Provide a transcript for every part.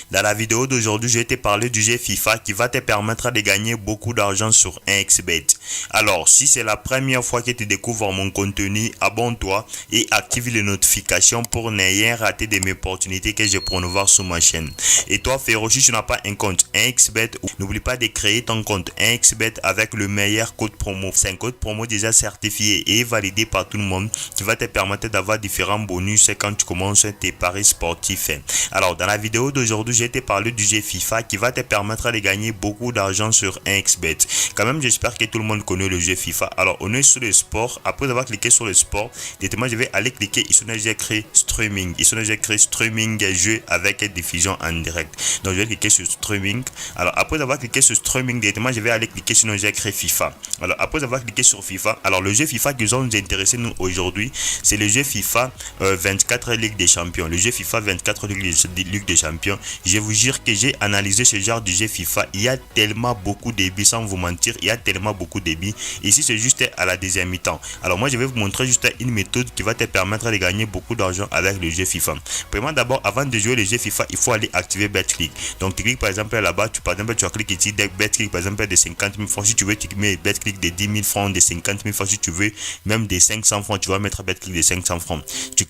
Dans la vidéo d'aujourd'hui, je vais te parler du jeu FIFA qui va te permettre de gagner beaucoup d'argent sur 1xBet. Alors, si c'est la première fois que tu découvres mon contenu, abonne-toi et active les notifications pour ne rien rater de mes opportunités que je promouvoir sur ma chaîne. Et toi, frérot, si tu n'as pas un compte 1xBet, n'oublie pas de créer ton compte 1xBet avec le meilleur code promo. C'est un code promo déjà certifié et validé par tout le monde qui va te permettre d'avoir différents bonus quand tu commences tes paris sportifs. Alors, dans la vidéo d'aujourd'hui, je vais te parler du jeu FIFA qui va te permettre de gagner beaucoup d'argent sur 1xBet. Quand même, j'espère que tout le monde connaît le jeu FIFA. Alors, on est sur le sport. Après avoir cliqué sur le sport, directement, je vais aller cliquer ici où j'ai écrit streaming. Ici où j'ai écrit streaming jeu avec diffusion en direct. Donc, je vais cliquer sur streaming. Alors, après avoir cliqué sur streaming, directement, je vais aller cliquer sur où j'ai écrit FIFA. Alors, après avoir cliqué sur FIFA, alors le jeu FIFA qui va nous intéresser nous aujourd'hui, c'est le jeu FIFA 24 Ligue des Champions. Le jeu FIFA 24 Ligue des Champions. Je vous jure que j'ai analysé ce genre de jeu FIFA. Il y a tellement beaucoup de débits, sans vous mentir, il y a tellement beaucoup de débits. Ici, c'est juste à la deuxième mi-temps. Alors, moi, je vais vous montrer juste une méthode qui va te permettre de gagner beaucoup d'argent avec le jeu FIFA. Premièrement, d'abord, avant de jouer le jeu FIFA, il faut aller activer BetClick. Donc, tu cliques par exemple là-bas, tu vas cliquer ici, BetClick par exemple de 50 000 francs. Si tu veux, tu mets BetClick de 10 000 francs, de 50 000 francs. Si tu veux, même de 500 francs, tu vas mettre BetClick de 500 francs.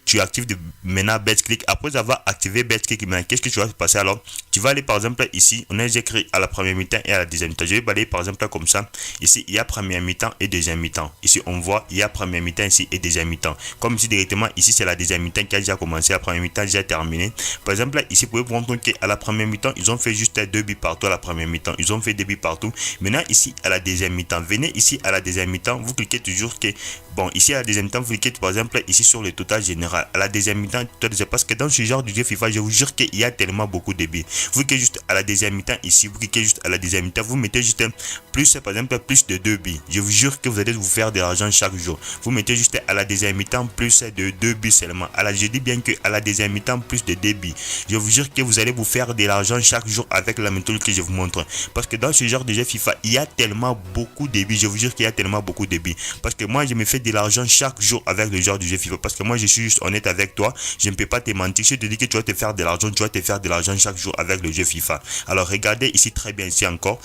Tu actives maintenant BetClick. Après avoir activé BetClick, qu'est-ce que tu vas passer alors? Tu vas aller par exemple ici, on a écrit à la première mi-temps et à la deuxième mi-temps. Je vais balayer par exemple comme ça. Ici, il y a première mi-temps et deuxième mi-temps. Ici, on voit, il y a première mi-temps ici et deuxième mi-temps. Comme ici directement, ici c'est la deuxième mi-temps qui a déjà commencé, la première mi-temps déjà terminé. Par exemple, ici, vous pouvez vous rendre compte qu'à la première mi-temps, ils ont fait juste 2 buts partout à la première mi-temps. Ils ont fait 2 buts partout. Maintenant, ici, à la deuxième mi-temps, venez ici à la deuxième mi-temps, vous cliquez toujours que, bon, ici à la deuxième mi-temps, vous cliquez par exemple ici sur le total général. À la deuxième mi-temps, parce que dans ce genre de jeu FIFA, je vous jure qu'il y a tellement beaucoup de buts. Vous cliquez juste à la deuxième mi-temps ici, vous cliquez juste à la deuxième mi-temps, vous mettez juste plus, par exemple, plus de 2 buts. Je vous jure que vous allez vous faire de l'argent chaque jour. Vous mettez juste à la deuxième mi-temps plus de 2 buts seulement. Alors, je dis bien que à la deuxième mi-temps plus de 2 buts. Je vous jure que vous allez vous faire de l'argent chaque jour avec la méthode que je vous montre. Parce que dans ce genre de jeu FIFA, il y a tellement beaucoup de buts. Je vous jure qu'il y a tellement beaucoup de buts. Parce que moi, je me fais de l'argent chaque jour avec le genre de jeu FIFA. Parce que moi, je suis juste honnête avec toi. Je ne peux pas te mentir. Si je te dis que tu vas te faire de l'argent, tu vas te faire de l'argent chaque jour avec le jeu FIFA. Alors, regardez ici très bien, ici encore.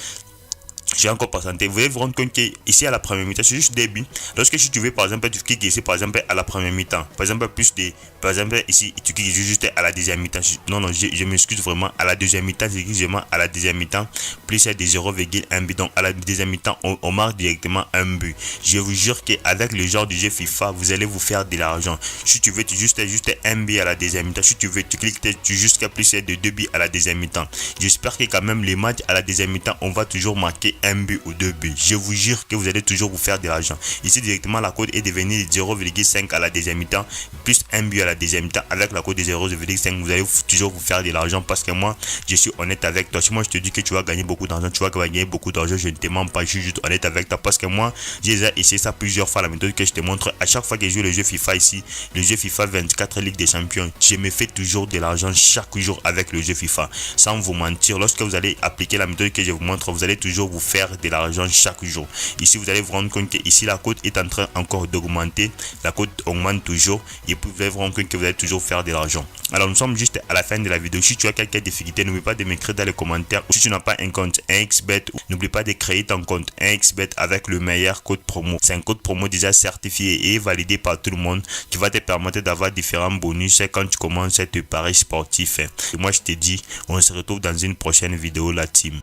J'ai encore présenté. Vous allez vous rendre compte que ici à la première mi-temps, c'est juste début. Lorsque si tu veux, par exemple, tu cliques ici, par exemple, à la première mi-temps. Par exemple, par exemple, ici, tu cliques juste à la deuxième mi-temps. Non, je m'excuse vraiment. À la deuxième mi-temps, je clique vraiment à la deuxième mi-temps, plus de 0,1 but. Donc, à la deuxième mi-temps, on marque directement un but. Je vous jure qu'avec le genre de jeu FIFA, vous allez vous faire de l'argent. Si tu veux, tu juste un but à la deuxième mi-temps. Si tu veux, tu cliques jusqu'à plus de 2 buts à la deuxième mi-temps. J'espère que quand même, les matchs à la deuxième mi-temps, on va toujours marquer un but ou 2 buts. Je vous jure que vous allez toujours vous faire de l'argent. Ici directement la cote est devenue 0,5 à la deuxième mi-temps plus un but à la deuxième mi-temps. Avec la cote de 0,5 vous allez toujours vous faire de l'argent parce que moi je suis honnête avec toi. Si moi je te dis que tu vas gagner beaucoup d'argent, tu vas gagner beaucoup d'argent, je ne te mens pas, je suis juste honnête avec toi parce que moi j'ai essayé ça plusieurs fois, la méthode que je te montre. À chaque fois que je joue le jeu FIFA ici, le jeu FIFA 24 Ligue des Champions, je me fais toujours de l'argent chaque jour avec le jeu FIFA. Sans vous mentir, lorsque vous allez appliquer la méthode que je vous montre, vous allez toujours vous faire de l'argent chaque jour. Ici vous allez vous rendre compte que ici la cote est en train encore d'augmenter, la cote augmente toujours et puis vous allez vous rendre compte que vous allez toujours faire de l'argent. Alors nous sommes juste à la fin de la vidéo. Si tu as quelques difficultés, n'oublie pas de m'écrire dans les commentaires. Si tu n'as pas un compte 1xBet, n'oublie pas de créer ton compte 1xBet avec le meilleur code promo. C'est un code promo déjà certifié et validé par tout le monde qui va te permettre d'avoir différents bonus quand tu commences tes paris sportifs. Et moi je te dis, on se retrouve dans une prochaine vidéo la team.